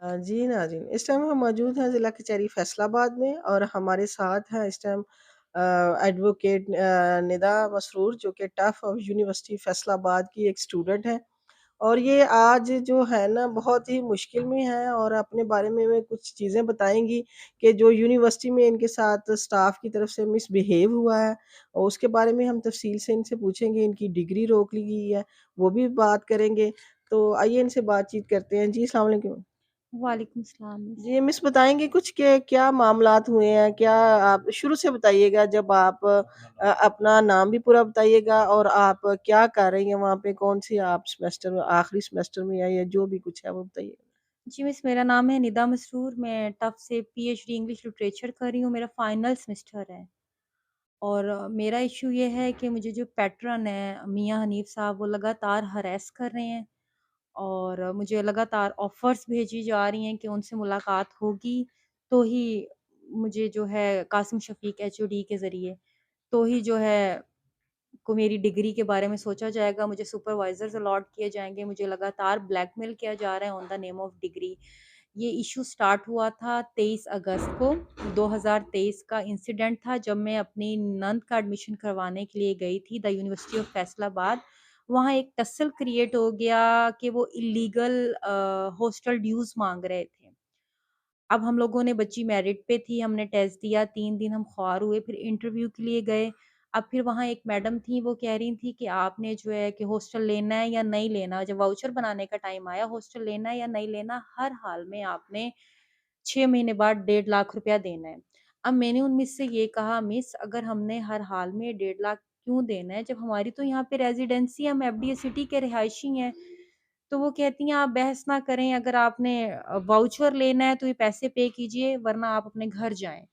जी नाज़रीन, इस टाइम हम मौजूद हैं ज़िला कचहरी फैसलाबाद में और हमारे साथ हैं इस टाइम एडवोकेट निदा मसरूर जो कि टफ़ यूनिवर्सिटी फैसलाबाद की एक स्टूडेंट हैं और ये आज जो है ना बहुत ही मुश्किल में हैं और अपने बारे में वे कुछ चीज़ें बताएँगी कि जो यूनिवर्सिटी में इनके साथ स्टाफ की तरफ से मिसबिहेव हुआ है और उसके बारे में हम तफ़सील से इनसे पूछेंगे, इनकी डिग्री रोक ली गई है, वो भी बात करेंगे। तो आइए इनसे बातचीत करते हैं। जी, अस्सलाम वालेकुम। वालेकुम सलाम मिस। जी, मिस बताएँगे कुछ के क्या मामलात हुए हैं? क्या आप शुरू से बताइएगा जब आप अपना नाम भी पूरा बताइएगा और आप क्या कर रही हैं वहाँ पे? कौन-सी आप सेमेस्टर में आखिरी सेमेस्टर में हैं या जो भी कुछ है वो बताइए? जी मिस, मेरा नाम है निदा मसरूर, मैं टफ़ से पीएचडी इंग्लिश लिटरेचर कर रही हूँ, मेरा फाइनल सेमेस्टर है। और मेरा इश्यू ये है कि मुझे जो पैट्रन है मियाँ हनीफ़ साहब, वो लगातार हरैस कर रहे हैं और मुझे लगातार ऑफ़र्स भेजी जा रही हैं कि उनसे मुलाकात होगी, तो ही मुझे जो है कासिम शफ़ीक एचओडी के ज़रिए, तो ही जो है को मेरी डिग्री के बारे में सोचा जाएगा, मुझे सुपरवाइज़र्स अलॉट किए जाएँगे, मुझे लगातार ब्लैकमेल किया जा रहा है on the name of degree. ये इश्यू स्टार्ट हुआ था 23 अगस्त को, 2023 का इंसिडेंट था जब मैं अपनी नंद का एडमिशन करवाने के लिए गई थी द यूनिवर्सिटी ऑफ फैसलाबाद। वहाँ एक टसल क्रिएट हो गया कि वो इल्लीगल हॉस्टल ड्यूज़ माँग रहे थे। अब हम लोगों ने बच्ची मेरिट पे थी, हमने टेस्ट दिया, 3 दिन हम ख्वार हुए, फिर इंटरव्यू के लिए गए। अब फिर वहाँ एक मैडम थी, वो कह रही थी कि आपने जो है कि हॉस्टल लेना है या नहीं लेना? जब वाउचर बनाने का टाइम आया, हॉस्टल लेना है या नहीं लेना? हर हाल में आपने 6 महीने बाद 1.5 लाख रुपया देना है। अब मैंने उनमें से ये कहा, मिस अगर हमने हर हाल में 1.5 लाख क्यों देना है, जब हमारी तो यहाँ पे रेज़िडेंसी है, हम एफडीए सिटी के रिहायशी हैं। तो वो कहती हैं आप बहस ना करें, अगर आपने वाउचर लेना है तो ये पैसे पे कीजिए वरना आप अपने घर जाएँ।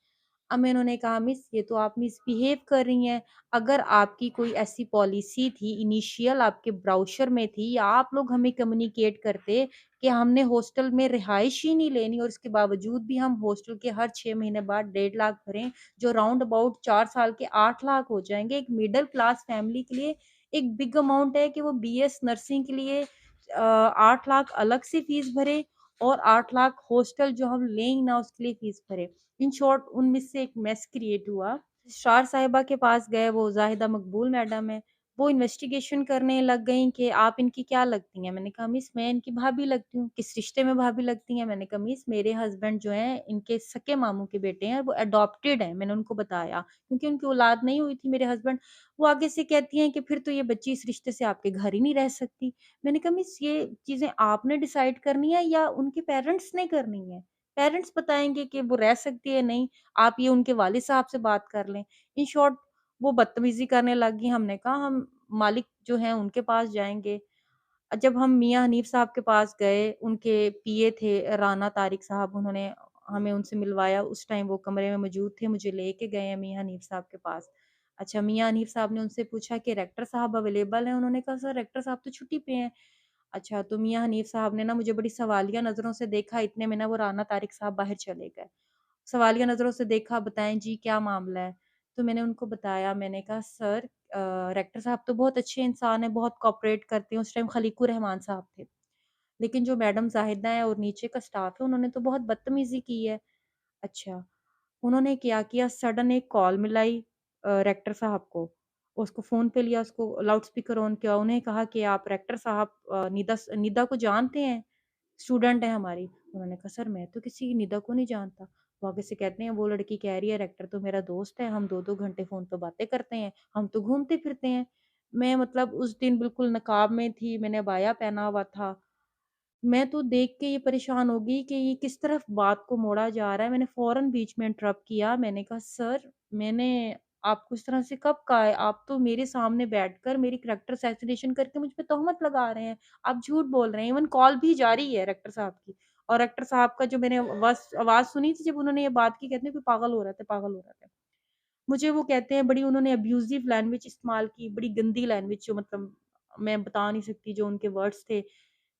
अब मैं उन्होंने कहा मिस ये तो आप मिसबिहेव कर रही हैं। अगर आपकी कोई ऐसी पॉलिसी थी इनिशियल आपके ब्राउचर में थी या आप लोग हमें कम्युनिकेट करते कि हमने हॉस्टल में रिहाइश ही नहीं लेनी और इसके बावजूद भी हम हॉस्टल के हर 6 महीने बाद 1.5 लाख भरें, जो राउंड अबाउट 4 साल के 8 लाख हो जाएँगे। एक मिडल क्लास फैमिली के लिए एक बिग अमाउंट है कि वो बीएस नर्सिंग के लिए 8 लाख अलग से फीस भरे और 8 लाख हॉस्टल जो हम लें ना उसके लिए फीस भरे। इन शॉर्ट उनमें से एक मेस क्रिएट हुआ। रजिस्ट्रार साहिबा के पास गए, वो ज़ाहिदा मकबूल मैडम है, वो इन्वेस्टिगेशन करने लग गईं कि आप इनकी क्या लगती हैं? मैंने कहा मिस मैं इनकी भाभी लगती हूँ। किस रिश्ते में भाभी लगती हैं? मैंने कहा मिस मेरे हस्बैंड जो हैं इनके सगे मामू के बेटे हैं, वो एडॉप्टेड हैं। मैंने उनको बताया क्योंकि उनकी औलाद नहीं हुई थी मेरे हस्बैंड। वो आगे से कहती हैं कि फिर तो ये बच्ची इस रिश्ते से आपके घर ही नहीं रह सकती। मैंने कहा मिस ये चीज़ें आपने डिसाइड करनी है या उनके पेरेंट्स ने करनी है? पेरेंट्स बताएँगे कि वो रह सकती है, नहीं, आप ये उनके वालिद साहब से बात कर लें। इन शॉर्ट वो बदतमीज़ी करने लगी, हमने कहा हम मालिक जो हैं उनके पास जाएँगे। जब हम मियाँ हनीफ़ साहब के पास गए, उनके पीए थे राना तारिक साहब, उन्होंने हमें उनसे मिलवाया, उस टाइम वो कमरे में मौजूद थे, मुझे लेके गए हैं मियाँ हनीफ़ साहब के पास। अच्छा, मियाँ हनीफ़ साहब ने उनसे पूछा कि रेक्टर साहब अवेलेबल हैं? उन्होंने कहा सर रेक्टर साहब तो छुट्टी पे हैं। अच्छा, तो मियाँ हनीफ़ साहब ने ना मुझे बड़ी सवालिया नज़रों से देखा, इतने में ना वो राना तारिक साहब बाहर चले गए। सवालिया नज़रों से देखा, बताएँ जी क्या मामला है? तो मैंने उनको बताया, मैंने कहा सर रेक्टर साहब तो बहुत अच्छे इंसान हैं, बहुत कोऑपरेट करते हैं, उस टाइम खलीकुर रहमान साहब थे। लेकिन जो मैडम ज़ाहिदा हैं और नीचे का स्टाफ है, उन्होंने तो बहुत बदतमीज़ी की है। अच्छा, उन्होंने क्या किया सडन एक कॉल मिलाई रेक्टर साहब को। उसको फ़ोन पे लिया, उसको लाउड स्पीकर ऑन किया, उन्हें कहा कि आप रेक्टर साहब निदा को जानते हैं? स्टूडेंट है हमारी। उन्होंने कहा सर मैं तो किसी निदा को नहीं जानता। वो आगे से कहते हैं वो लड़की कह रही है रेक्टर तो मेरा दोस्त है, हम 2-2 घंटे फ़ोन पे बातें करते हैं, हम तो घूमते-फिरते हैं। मैं मतलब उस दिन बिल्कुल नकाब में थी, मैंने अबाया पहना हुआ था। मैं तो देख के ये परेशान हो गई कि ये किस तरफ बात को मोड़ा जा रहा है। मैंने फ़ौरन बीच में इंटरप्ट किया। मैंने कहा सर मैंने आपको इस तरह से कब कहा है? आप तो मेरे सामने बैठकर मेरी कैरेक्टर असैसिनेशन करके मुझ पे तोहमत लगा रहे हैं। आप झूठ बोल रहे हैं। इवन कॉल भी जारी है रेक्टर साहब की। और रेक्टर साहब का जो मैंने आवाज़ सुनी थी जब उन्होंने ये बात की, कहते हैं कोई पागल हो रहा था, पागल हो रहा था। मुझे वो कहते हैं बड़ी उन्होंने अब्यूज़िव लैंग्वेज इस्तेमाल की, बड़ी गंदी लैंग्वेज जो मतलब मैं बता नहीं सकती जो उनके वर्ड्स थे।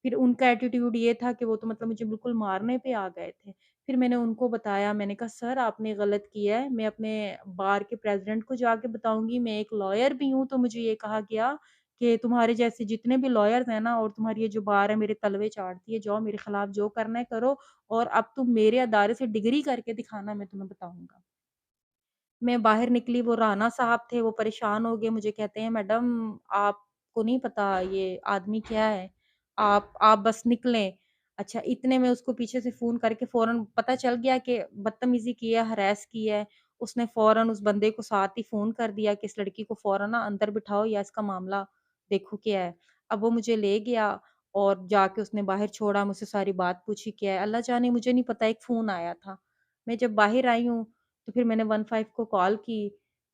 फिर उनका एटीट्यूड ये था कि वो तो मतलब मुझे बिल्कुल मारने पे आ गए थे। फिर मैंने उनको बताया, मैंने कहा सर आपने गलत किया है, मैं अपने बार के प्रेज़िडेंट को जाके बताऊँगी, मैं एक लॉयर भी हूँ, तो मुझे ये कहा गया कि तुम्हारे जैसे जितने भी लॉयर्स हैं ना और तुम्हारी ये जो बार है मेरे तलवे चाटती है, जाओ मेरे खिलाफ जो करना है करो और अब तुम मेरे अदारे से डिग्री करके दिखाना मैं तुम्हें बताऊँगा। मैं बाहर निकली, वो राना साहब थे, वो परेशान हो गए, मुझे कहते हैं, "मैडम आपको नहीं पता ये आदमी क्या है? आप बस निकलें।" अच्छा, इतने में उसको पीछे से फ़ोन करके फ़ौरन पता चल गया कि बदतमीज़ी की है, हरैस की है। उसने फ़ौरन उस बंदे को साथ ही फ़ोन कर दिया कि इस लड़की को फ़ौरन ना अंदर बिठाओ या इसका मामला देखो क्या है। अब वो मुझे ले गया और जाके उसने बाहर छोड़ा, मुझसे सारी बात पूछी, क्या है? अल्लाह जाने मुझे नहीं पता, एक फ़ोन आया था। मैं जब बाहर आई हूँ तो फिर मैंने 15 को कॉल की,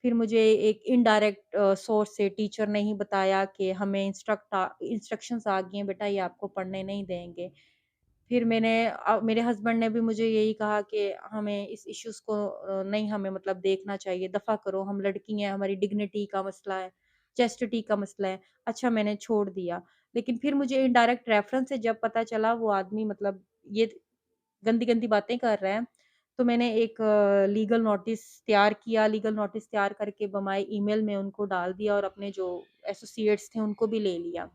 फिर मुझे एक इनडायरेक्ट सोर्स से टीचर ने ही बताया कि हमें इंस्ट्रक्शंस आ गई हैं बेटा ये आपको पढ़ने नहीं देंगे। फिर मेरे हस्बैंड ने भी मुझे यही कहा कि हमें इस इश्यूज़ को नहीं हमें मतलब देखना चाहिए, दफ़ा करो हम लड़की हैं, हमारी डिग्निटी का मसला है, चेस्टिटी का मसला है। अच्छा मैंने छोड़ दिया, लेकिन फिर मुझे इनडायरेक्ट रेफ़रेंस से जब पता चला वो आदमी मतलब ये गंदी-गंदी बातें कर रहा है, तो मैंने एक लीगल नोटिस तैयार करके बमाए ईमेल में उनको डाल दिया और अपने जो एसोसिएट्स थे उनको भी ले लिया।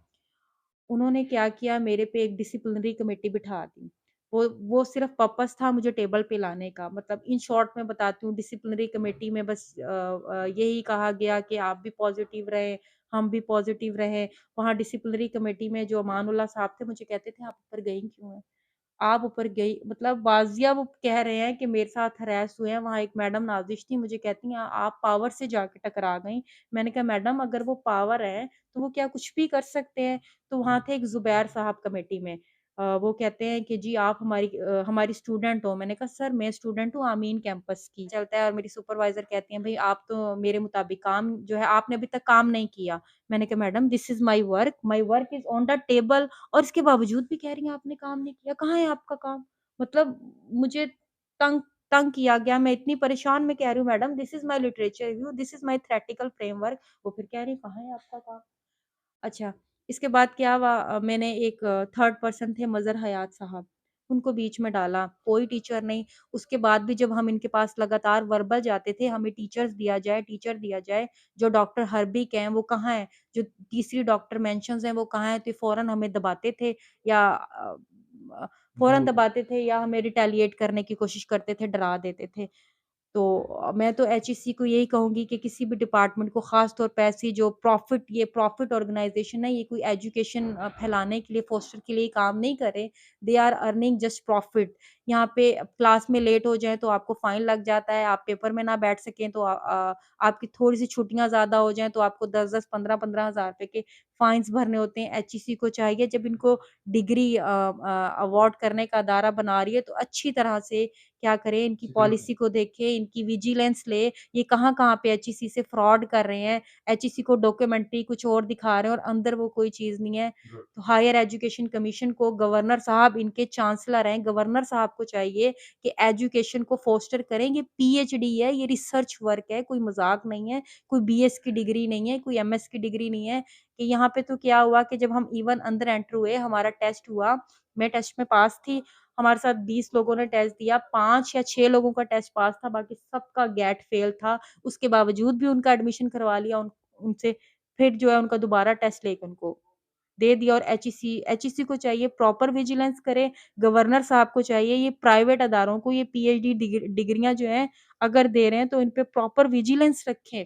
उन्होंने क्या किया मेरे पे एक डिसिप्लिनरी कमेटी बिठा दी। वो सिर्फ़ पर्पज़ था मुझे टेबल पे लाने का। मतलब इन शॉर्ट मैं बताती हूँ डिसिप्लिनरी कमेटी में बस यही कहा गया कि आप भी पॉज़िटिव रहें, हम भी पॉज़िटिव रहें। वहाँ डिसिप्लिनरी कमेटी में जो अमानुल्लाह साहब थे मुझे कहते थे, "आप ऊपर गई क्यों हैं?" आप ऊपर गई मतलब बाज़िया वो कह रहे हैं कि मेरे साथ हरैस हुए हैं, वहाँ एक मैडम नाज़िश थी, मुझे कहती हैं, "आप पावर से जाके टकरा गईं।" मैंने कहा, "मैडम अगर वो पावर है, तो वो क्या कुछ भी कर सकते हैं?" तो वहाँ थे एक ज़ुबैर साहब कमेटी में। वो कहते हैं कि जी आप हमारी स्टूडेंट हो। मैंने कहा सर मैं स्टूडेंट हूँ आमीन कैंपस की। चलता है और मेरी सुपरवाइज़र कहती हैं भई आप तो मेरे मुताबिक काम जो है आपने अभी तक काम नहीं किया। मैंने कहा madam this is my work is on the table और इसके बावजूद भी कह रही हैं आपने काम नहीं किया। कहाँ है आपका काम? मतलब मुझे तंग तंग किया गया। मैं इतनी परेशान मैं कह रही हूँ madam this is my literature review, this is my theoretical framework. वो फिर कह रही हैं कहाँ है आपका काम? अच्छा, इसके बाद क्या हुआ मैंने एक थर्ड पर्सन थे मज़हर हयात साहब, उनको बीच में डाला, कोई टीचर नहीं। उसके बाद भी जब हम इनके पास लगातार वर्बल जाते थे, हमें टीचर दिया जाए, जो डॉक्टर हर्बिक हैं वो कहाँ हैं? जो तीसरी डॉक्टर मेंशन्स हैं वो कहाँ हैं? तो फ़ौरन हमें दबाते थे या फ़ौरन दबाते थे या हमें रिटेलिएट करने की कोशिश करते थे, डरा देते थे। तो मैं तो एचईसी को यही कहूँगी कि किसी भी डिपार्टमेंट को ख़ास तौर पे ऐसी जो प्रॉफ़िट ऑर्गनाइज़ेशन है, ये कोई एजुकेशन फैलाने के लिए, फोस्टर के लिए काम नहीं कर रहे। They are earning just profit. यहाँ पे क्लास में लेट हो जाएँ तो आपको फ़ाइन लग जाता है, आप पेपर में ना बैठ सकें तो आपकी थोड़ी-सी छुट्टियाँ ज़्यादा हो जाएँ तो आपको 10-10, 15-15 हज़ार रुपए के फ़ाइन्स भरने होते हैं। एचईसी को चाहिए जब इनको डिग्री अवार्ड करने का अदारा बना रही है तो अच्छी तरह से क्या करें, इनकी पॉलिसी को देखें, इनकी विजिलेंस ले, ये कहाँ-कहाँ पे एचईसी से फ्रॉड कर रहे हैं, एचईसी को डॉक्यूमेंट्री कुछ और दिखा रहे हैं और अंदर वो कोई चीज़ नहीं है। तो हायर एजुकेशन कमीशन को गवर्नर साहब इनके चांसलर हैं, गवर्नर साहब को चाहिए कि एजुकेशन को फोस्टर करें, ये पीएचडी है, ये रिसर्च वर्क है, कोई मज़ाक नहीं है, कोई बीएस की डिग्री नहीं है, कोई एमएस की डिग्री नहीं है, कि यहाँ पे तो क्या हुआ कि जब हम इवन अंदर एंटर हुए, हमारा टेस्ट हुआ, मैं टेस्ट में पास थी, हमारे साथ 20 लोगों ने टेस्ट दिया, 5 या 6 लोगों का टेस्ट पास था, बाकी सबका गेट फेल था। उसके बावजूद भी उनका एडमिशन करवा लिया उनसे, फिर जो है उनका दोबारा टेस्ट लेके उनको दे दिया और एचईसी को चाहिए प्रॉपर विजिलेंस करे, गवर्नर साहब को चाहिए ये प्राइवेट अदारों को ये पीएचडी डिग्रियाँ जो हैं, अगर दे रहे हैं तो इन पे प्रॉपर विजिलेंस रखें।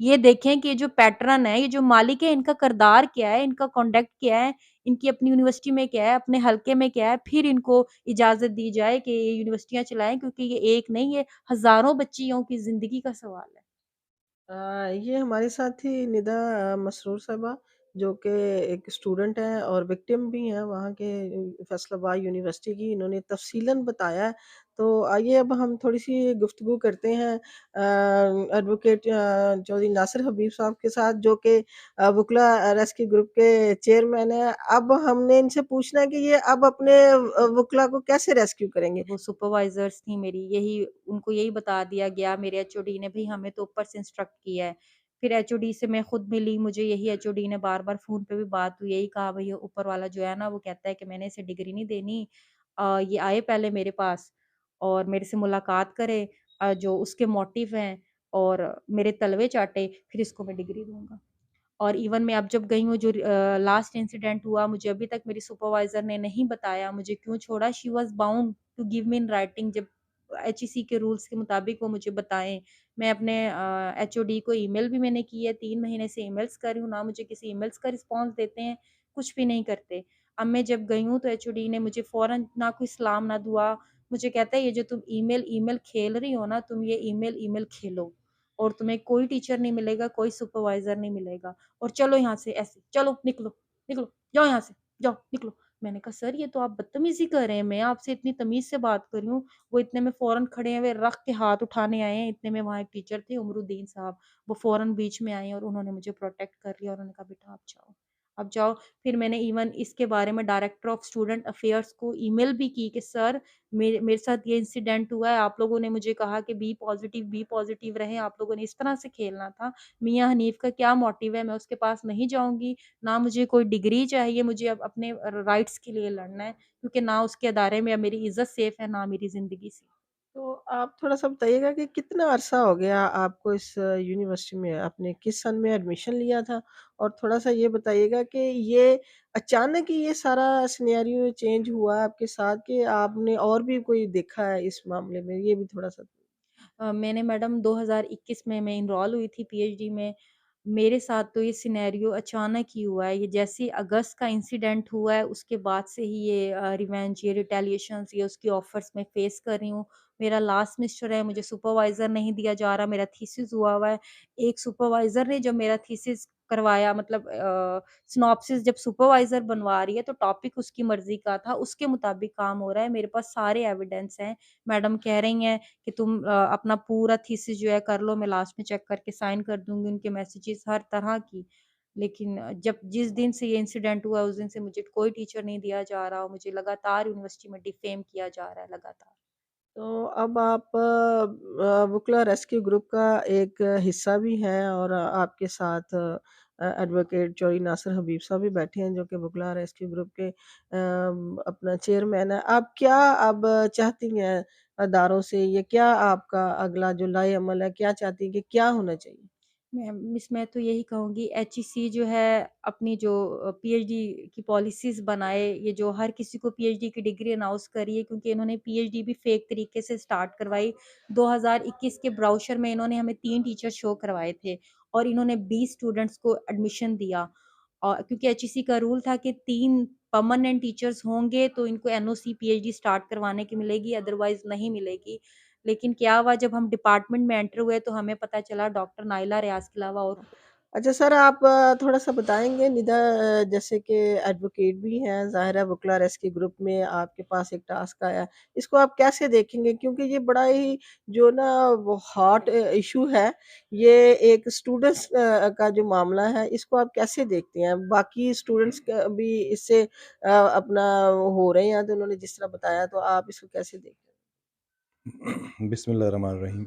ये देखें कि ये जो पैटर्न है, ये जो मालिक है, इनका किरदार क्या है, इनका कंडक्ट क्या है, इनकी अपनी यूनिवर्सिटी में क्या है, अपने हलके में क्या है, फिर इनको इजाज़त दी जाए कि ये यूनिवर्सिटियाँ चलाएँ क्योंकि ये एक नहीं, ये हज़ारों बच्चियों की ज़िंदगी का सवाल है। ये हमारे साथ थी निदा मसरूर साहिबा, जो कि एक स्टूडेंट हैं और विक्टिम भी हैं वहाँ के फैसलाबाद यूनिवर्सिटी की। इन्होंने तफ़सीलन बताया है। तो आइए अब हम थोड़ी-सी गुफ्तगू करते हैं एडवोकेट चौधरी नासिर हबीब साहब के साथ, जो कि वुकला रेस्क्यू ग्रुप के चेयरमैन हैं। अब हमने इनसे पूछना है कि ये अब अपने वुकला को कैसे रेस्क्यू करेंगे? वो सुपरवाइज़र्स थी मेरी, उनको यही बता दिया गया मेरे एचओडी ने, भई हमें तो ऊपर से इंस्ट्रक्ट किया है। फिर एचओडी से मैं खुद मिली, मुझे यही एचओडी ने बार-बार फ़ोन पे भी बात हुई, यही कहा भई ऊपर वाला जो है ना वो कहता है कि मैंने इसे डिग्री नहीं देनी। ये आए पहले मेरे पास और मेरे से मुलाकात करे जो उसके मोटिव हैं और मेरे तलवे चाटे, फिर इसको मैं डिग्री दूँगा। और इवन मैं अब जब गई हूँ जो लास्ट इंसिडेंट हुआ मुझे अभी तक मेरी सुपरवाइज़र ने नहीं बताया मुझे क्यों छोड़ा। She was bound to give me in writing जब एचईसी के रूल्स के मुताबिक वो मुझे बताएँ। मैं अपने एचओडी को ईमेल भी मैंने की है, 3 महीने से ईमेल्स कर रही हूँ, ना मुझे किसी ईमेल्स का रिस्पॉन्स देते हैं, कुछ भी नहीं करते। अब मैं जब गई हूँ तो एचओडी ने मुझे फ़ौरन ना कोई सलाम ना दुआ, मुझे कहता है ये जो तुम ईमेल ईमेल खेल रही हो ना, तुम ये ईमेल ईमेल खेलो और तुम्हें कोई टीचर नहीं मिलेगा, कोई सुपरवाइज़र नहीं मिलेगा और चलो यहाँ से ऐसे, चलो निकलो, निकलो, जाओ यहाँ से, जाओ निकलो। मैंने कहा सर ये तो आप बदतमीज़ी कर रहे हैं, मैं आपसे इतनी तमीज़ से बात कर रही हूँ। वो इतने में फ़ौरन खड़े हुए रख के हाथ उठाने आए हैं, इतने में वहाँ एक टीचर थे उमरुद्दीन साहब, वो फ़ौरन बीच में आए और उन्होंने मुझे प्रोटेक्ट कर लिया और उन्होंने कहा बेटा आप जाओ, आप जाओ। फिर मैंने इवन इसके बारे में डायरेक्टर ऑफ स्टूडेंट अफेयर्स को ईमेल भी की कि सर मेरे मेरे साथ ये इंसिडेंट हुआ है, आप लोगों ने मुझे कहा कि बी पॉज़िटिव रहें, आप लोगों ने इस तरह से खेलना था। मियाँ हनीफ का क्या मोटिव है, मैं उसके पास नहीं जाऊँगी, ना मुझे कोई डिग्री चाहिए, मुझे अब अपने राइट्स के लिए लड़ना है, क्योंकि ना उसके अदारे में अब मेरी इज़्ज़त सेफ़ है, ना मेरी ज़िंदगी सेफ़। तो आप थोड़ा-सा बताइएगा कि कितना अरसा हो गया आपको इस यूनिवर्सिटी में? आपने किस सन में एडमिशन लिया था? और थोड़ा-सा ये बताइएगा कि ये अचानक ही ये सारा सिनेरियो चेंज हुआ आपके साथ कि आपने और भी कोई देखा है इस मामले में? ये भी थोड़ा-सा मैंने मैडम 2021 में मैं एनरोल हुई थी पीएचडी में। मेरे साथ तो ये सिनेरियो अचानक ही हुआ है। ये जैसे ही अगस्त का इंसिडेंट हुआ है उसके बाद से ही ये रिवेंज ये रिटेलिएशंस ये उसकी ऑफर्स मैं फेस कर रही हूँ। मेरा लास्ट सेमेस्टर है, मुझे सुपरवाइज़र नहीं दिया जा रहा, मेरा थीसिस हुआ हुआ है। एक सुपरवाइज़र ने जब मेरा थीसिस करवाया मतलब सिनॉप्सिस जब सुपरवाइज़र बनवा रही है तो टॉपिक उसकी मर्ज़ी का था, उसके मुताबिक काम हो रहा है। मेरे पास सारे एविडेंस हैं। मैडम कह रही हैं कि तुम अपना पूरा थीसिस जो है कर लो, मैं लास्ट में चेक करके साइन कर दूँगी, उनके मैसेजेस हर तरह की। लेकिन जब जिस दिन से ये इंसिडेंट हुआ, उस दिन से मुझे कोई टीचर नहीं दिया जा रहा और मुझे लगातार यूनिवर्सिटी में डिफेम किया जा रहा है लगातार। तो अब आप बुकला रेस्क्यू ग्रुप का एक हिस्सा भी हैं और आपके साथ एडवोकेट चौधरी नासिर हबीब साहब भी बैठे हैं जो कि बुकला रेस्क्यू ग्रुप के अपना चेयरमैन है। आप क्या अब चाहती हैं अदारों से या क्या आपका अगला जो लाए अमल है, क्या चाहती हैं कि क्या होना चाहिए? मैं तो यही कहूँगी एचईसी जो है अपनी जो पीएचडी की पॉलिसीज़ बनाए, ये जो हर किसी को पीएचडी की डिग्री अनाउंस करी है क्योंकि इन्होंने पीएचडी भी फेक तरीके से स्टार्ट करवाई। 2021 के ब्राउचर में इन्होंने हमें 3 टीचर शो करवाए थे और इन्होंने 20 स्टूडेंट्स को एडमिशन दिया। और क्योंकि एचईसी का रूल था कि 3 परमानेंट टीचर्स होंगे तो इनको एनओसी पीएचडी स्टार्ट करवाने की मिलेगी, अदरवाइज़ नहीं मिलेगी। लेकिन क्या हुआ जब हम डिपार्टमेंट में एंटर हुए तो हमें पता चला डॉक्टर नाइला रियाज़ के अलावा और अच्छा सर आप थोड़ा-सा बताएँगे निदा जैसे कि एडवोकेट भी हैं, ज़ाहिर है वकील रेस्क्यू ग्रुप में आपके पास एक टास्क आया है। इसको आप कैसे देखेंगे? क्योंकि ये बड़ा ही जो ना वो हॉट इश्यू है, ये एक स्टूडेंट्स का जो मामला है, इसको आप कैसे देखते हैं? बाकी स्टूडेंट्स क भी इससे अपना हो रहे हैं, तो उन्होंने जिस तरह बताया, तो आप इसको कैसे देखते हैं? बिस्मिल्लाहिर्रहमानिर्रहीम।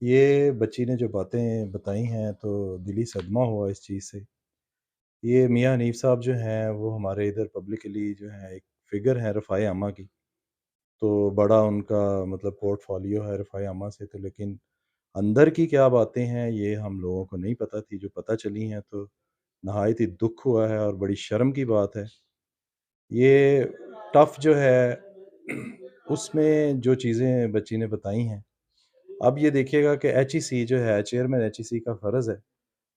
ये बच्ची ने जो बातें बताई हैं तो दिली सदमा हुआ इस चीज़ से। ये मियाँ हनीफ़ साहब जो हैं वो हमारे इधर पब्लिकली जो हैं एक फ़िगर हैं रफ़ाए अमा की। तो बड़ा उनका मतलब पोर्टफ़ोलियो है रफ़ाए अमा से तो लेकिन अंदर की क्या बातें हैं ये हम लोगों को नहीं पता थी। जो पता चली हैं तो नहायत ही दुःख हुआ है और बड़ी शर्म की बात है। ये टफ़ जो है उसमें जो चीज़ें बच्ची ने बताई हैं अब ये देखिएगा कि एचईसी जो है चेयरमैन एचईसी का फ़र्ज़ है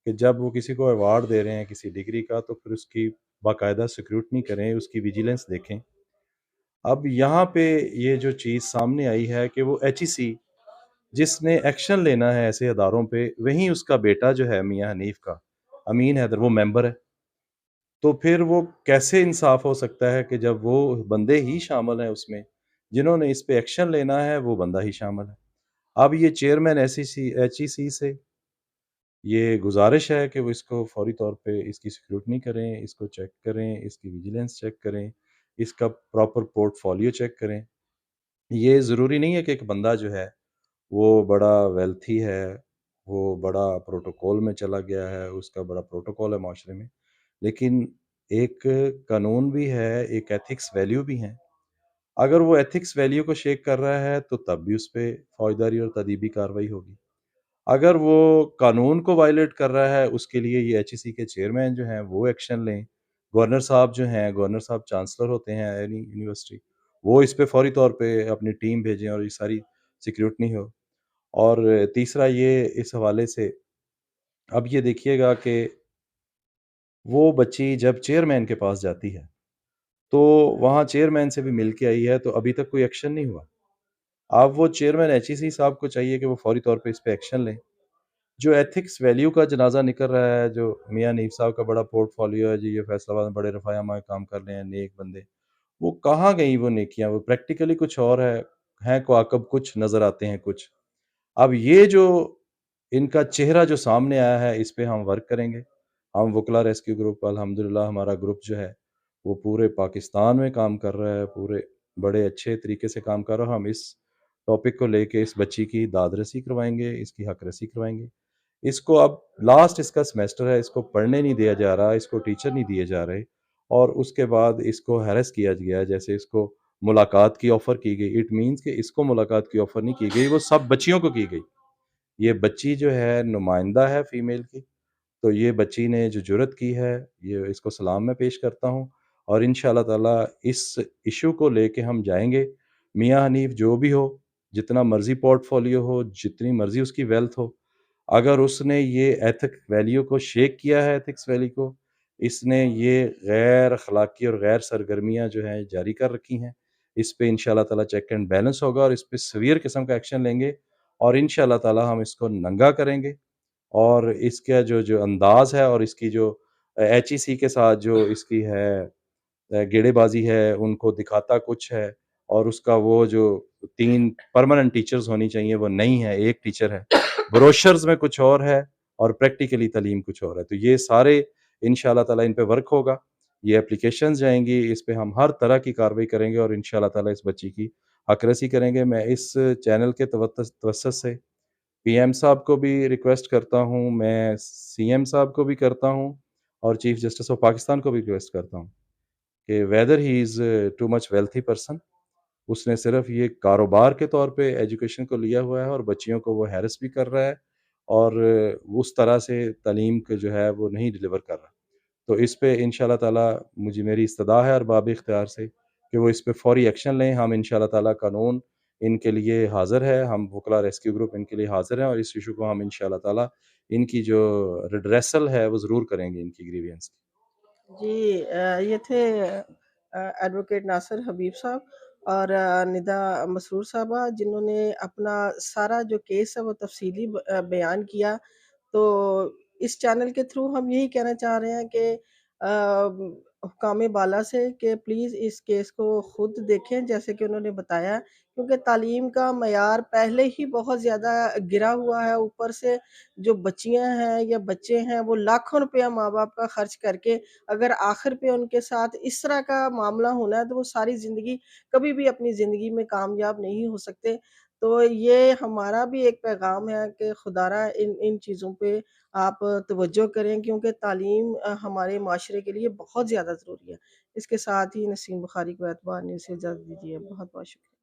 कि जब वो किसी को अवार्ड दे रहे हैं किसी डिग्री का तो फिर उसकी बाकायदा स्क्रूटनी करें, उसकी विजिलेंस देखें। अब यहाँ पे ये जो चीज़ सामने आई है कि वो एचईसी जिसने एक्शन लेना है ऐसे अदारों पे, वहीं उसका बेटा जो है मियाँ हनीफ का, अमीन हैदर वो मेंबर है। तो फिर वो कैसे इंसाफ़ हो सकता है कि जब वो बंदे ही शामिल हैं उसमें, जिन्होंने इस पे एक्शन लेना है वो बंदा ही शामिल है। अब ये चेयरमैन एचईसी से ये गुज़ारिश है कि वो इसको फ़ौरी तौर पे इसकी स्क्रूटनी करें, इसको चेक करें, इसकी विजिलेंस चेक करें, इसका प्रॉपर पोर्टफ़ोलियो चेक करें। ये ज़रूरी नहीं है कि एक बंदा जो है, वो बड़ा वेल्थी है, वो बड़ा प्रोटोकॉल में चला गया है, उसका बड़ा प्रोटोकॉल है माशरे में। लेकिन एक कानून भी है, एक एथिक्स वैल्यू भी हैं। अगर वो एथिक्स वैल्यू को शेक कर रहा है, तो तब भी उस पे फ़ौजदारी और तदीबी कार्रवाई होगी। अगर वो कानून को वायलेट कर रहा है, उसके लिए ये एचईसी के चेयरमैन जो हैं, वो एक्शन लें। गवर्नर साहब जो हैं, गवर्नर साहब चांसलर होते हैं एनी यूनिवर्सिटी, वो इस पे फौरी तौर पे अपनी टीम भेजें और ये सारी सिक्योरिटी हो। और तीसरा ये इस हवाले से अब ये देखिएगा कि वो बच्ची जब चेयरमैन के पास जाती है, तो वहाँ चेयरमैन से भी मिल के आई है, तो अभी तक कोई एक्शन नहीं हुआ। अब वो चेयरमैन एचईसी साहब को चाहिए कि वो फौरी तौर पे इस पे एक्शन लें। जो एथिक्स वैल्यू का जनाज़ा निकल रहा है, जो मियाँ नईम साहब का बड़ा पोर्टफोलियो है जी, ये फैसलाबाद में बड़े रफ़ायामा काम कर रहे हैं, नेक बंदे। वो कहाँ गई वो नेकियाँ? वो प्रैक्टिकली कुछ और है, हैं कवाकब कुछ, नज़र आते हैं कुछ। अब ये जो इनका चेहरा जो सामने आया है, इस पे हम वर्क करेंगे। हम वुकला रेस्क्यू ग्रुप अल्हम्दुलिल्लाह हमारा ग्रुप जो है, वो पूरे पाकिस्तान में काम कर रहा है, पूरे बड़े अच्छे तरीके से काम कर रहा है। हम इस टॉपिक को लेके इस बच्ची की दाद-रसी करवाएँगे, इसकी हक-रसी करवाएँगे। इसको अब लास्ट इसका सेमेस्टर है, इसको पढ़ने नहीं दिया जा रहा, इसको टीचर नहीं दिए जा रहे और उसके बाद इसको हैरेस किया गया, जैसे इसको मुलाकात की ऑफ़र की गई। इट मीन्स कि इसको मुलाकात की ऑफ़र नहीं की गई, वो सब बच्चियों को की गई। ये बच्ची जो है नुमाइंदा है फ़ीमेल की, तो ये बच्ची ने जो जुर्अत की है, ये इसको सलाम मैं पेश करता हूँ और इंशाअल्लाह ताला इस इश्यू को लेके हम जाएँगे। मियाँ हनीफ जो भी हो, जितना मर्ज़ी पोर्टफ़ोलियो हो, जितनी मर्ज़ी उसकी वेल्थ हो, अगर उसने ये एथिक वैल्यू को शेक किया है एथिक्स वैल्यू को, इसने ये गैर अखलाकी और गैर सरगर्मियाँ जो हैं जारी कर रखी हैं, इस पे इंशाअल्लाह ताला चेक एंड बैलेंस होगा और इस पे सीवियर किस्म का एक्शन लेंगे और इंशाअल्लाह ताला हम इसको नंगा करेंगे और इसका जो जो अंदाज़ है और इसकी जो एचईसी के साथ जो इसकी है गेड़ेबाज़ी है, उनको दिखाता कुछ है और उसका वो जो 3 परमानेंट टीचर्स होनी चाहिए, वो नहीं है, 1 टीचर है। ब्रोशर्स में कुछ और है और प्रैक्टिकली तालीम कुछ और है। तो ये सारे इंशाअल्लाह ताला इन पे वर्क होगा। ये एप्लीकेशंस जाएँगी, इस पे हम हर तरह की कार्रवाई करेंगे और इंशाअल्लाह ताला इस बच्ची की हक़-रसी करेंगे। मैं इस चैनल के तवज्जुह से पीएम साहब को भी रिक्वेस्ट करता हूँ, मैं सीएम साहब को भी करता हूँ और चीफ जस्टिस ऑफ पाकिस्तान को भी रिक्वेस्ट करता हूँ कि weather he is too much wealthy person, उसने सिर्फ़ ये कारोबार के तौर पे एजुकेशन को लिया हुआ है और बच्चियों को वो हैरेस भी कर रहा है और उस तरह से तालीम को जो है वो नहीं डिलीवर कर रहा। तो इस पे इंशाअल्लाह ताला मुझे मेरी इस्तदा है अरबाब इख्तियार से कि वो इस पे फ़ौरी एक्शन लें। हम इंशाअल्लाह ताला कानून इनके लिए हाज़िर है, हम वुकला रेस्क्यू ग्रुप इनके लिए हाज़िर हैं और इस इश्यू को हम इंशाअल्लाह ताला इनकी जो रिड्रेसल है वो ज़रूर करेंगे इनकी ग्रीवियंस की। जी ये थे एडवोकेट नासिर हबीब साहब और निदा मसरूर साहबा जिन्होंने अपना सारा जो केस है वो तफसीली बयान किया। तो इस चैनल के थ्रू हम यही कहना चाह रहे हैं कि हुकाम बाला से कि प्लीज़ इस केस को खुद देखें जैसे कि उन्होंने बताया क्योंकि तालीम का मयार पहले ही बहुत ज़्यादा गिरा हुआ है, ऊपर से जो बच्चियाँ हैं या बच्चे हैं वो लाखों रुपया माँ-बाप का खर्च करके अगर आखिर पे उनके साथ इस तरह का मामला होना है तो वो सारी ज़िंदगी कभी भी अपनी ज़िंदगी में कामयाब नहीं हो सकते। तो ये हमारा भी एक पैगाम है कि खुदारा इन इन चीज़ों पे आप तवज्जो करें क्योंकि तालीम हमारे माशरे के लिए बहुत ज़्यादा ज़रूरी है। इसके साथ ही नसीम बुखारी को एतबार न्यूज़ से इजाज़त दीजिए। बहुत-बहुत शुक्रिया।